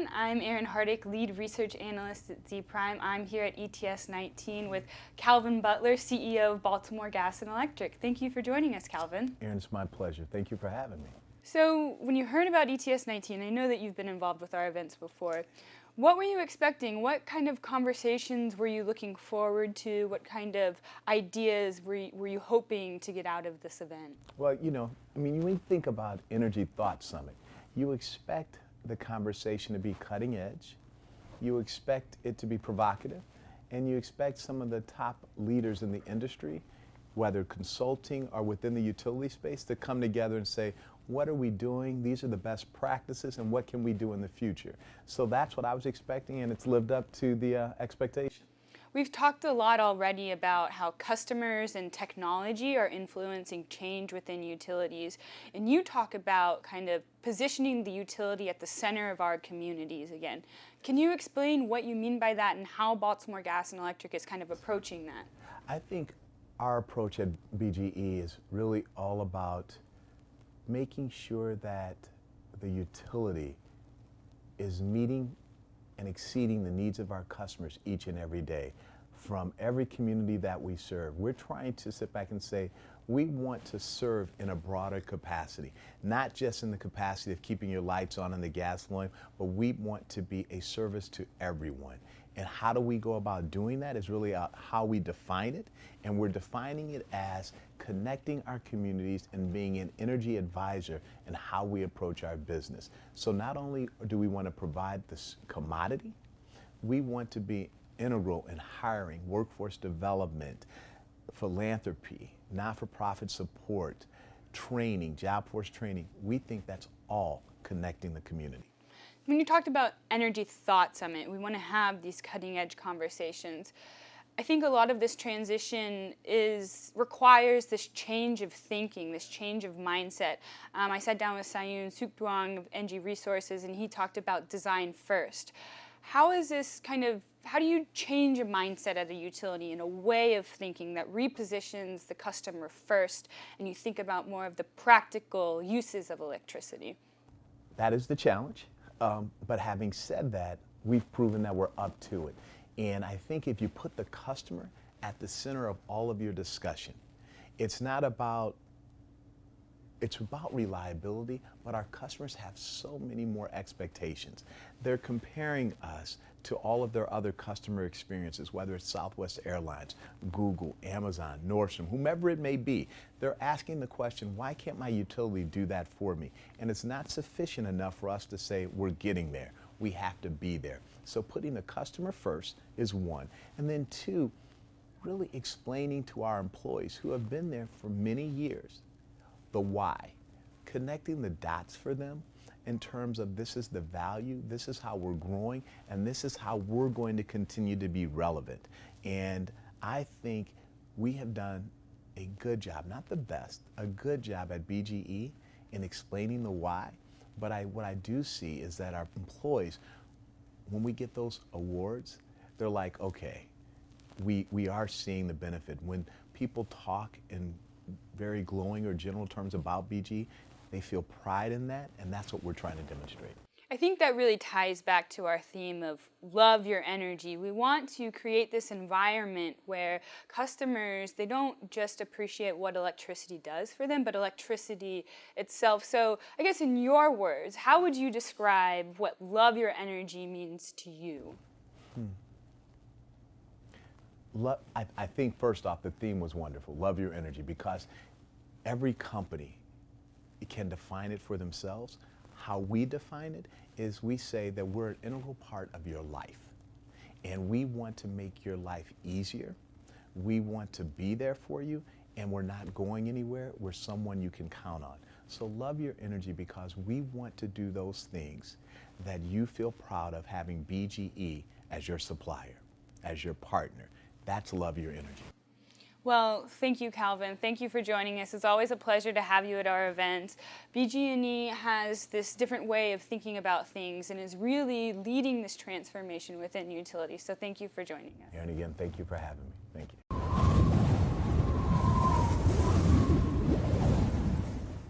everyone. I'm Erin Hardick, Lead Research Analyst at Z-Prime. I'm here at ETS19 with Calvin Butler, CEO of Baltimore Gas and Electric. Thank you for joining us, Calvin. Erin, it's my pleasure. Thank you for having me. So when you heard about ETS19, I know that you've been involved with our events before. What were you expecting? What kind of conversations were you looking forward to? What kind of ideas were you hoping to get out of this event? Well, when you think about Energy Thought Summit, you expect the conversation to be cutting edge, you expect it to be provocative, and you expect some of the top leaders in the industry, whether consulting or within the utility space, to come together and say, what are we doing? These are the best practices, and what can we do in the future? So that's what I was expecting, and it's lived up to the expectation. We've talked a lot already about how customers and technology are influencing change within utilities, and you talk about kind of positioning the utility at the center of our communities again. Can you explain what you mean by that and how Baltimore Gas and Electric is kind of approaching that? I think our approach at BGE is really all about making sure that the utility is meeting and exceeding the needs of our customers each and every day from every community that we serve. We're trying to sit back and say, we want to serve in a broader capacity, not just in the capacity of keeping your lights on and the gas flowing, but we want to be a service to everyone. And how do we go about doing that is really how we define it. And we're defining it as connecting our communities and being an energy advisor in how we approach our business. So not only do we want to provide this commodity, we want to be integral in hiring, workforce development, philanthropy, not-for-profit support, training, job force training. We think that's all connecting the community. When you talked about Energy Thought Summit, we want to have these cutting-edge conversations. I think a lot of this transition requires this change of thinking, this change of mindset. I sat down with Sayun Sukduang of NG Resources, and he talked about design first. How do you change a mindset at a utility in a way of thinking that repositions the customer first, and you think about more of the practical uses of electricity? That is the challenge. But having said that, we've proven that we're up to it. And I think if you put the customer at the center of all of your discussion, it's about reliability, but our customers have so many more expectations. They're comparing us to all of their other customer experiences, whether it's Southwest Airlines, Google, Amazon, Nordstrom, whomever it may be. They're asking the question, why can't my utility do that for me? And it's not sufficient enough for us to say we're getting there. We have to be there. So putting the customer first is one. And then two, really explaining to our employees who have been there for many years the why, connecting the dots for them in terms of this is the value, this is how we're growing, and this is how we're going to continue to be relevant. And I think we have done a good job, not the best, a good job at BGE in explaining the why. But what I do see is that our employees, when we get those awards, they're like, okay, we are seeing the benefit. When people talk in very glowing or general terms about BGE, they feel pride in that, and that's what we're trying to demonstrate. I think that really ties back to our theme of love your energy. We want to create this environment where customers, they don't just appreciate what electricity does for them, but electricity itself. So I guess in your words, how would you describe what love your energy means to you? I think first off, the theme was wonderful, love your energy, because every company can define it for themselves. How we define it is we say that we're an integral part of your life, and we want to make your life easier. We want to be there for you, and we're not going anywhere. We're someone you can count on. So love your energy, because we want to do those things that you feel proud of having BGE as your supplier, as your partner. That's love your energy. Well, thank you, Calvin. Thank you for joining us. It's always a pleasure to have you at our events. BG&E has this different way of thinking about things and is really leading this transformation within utilities. So thank you for joining us. And again, thank you for having me. Thank you.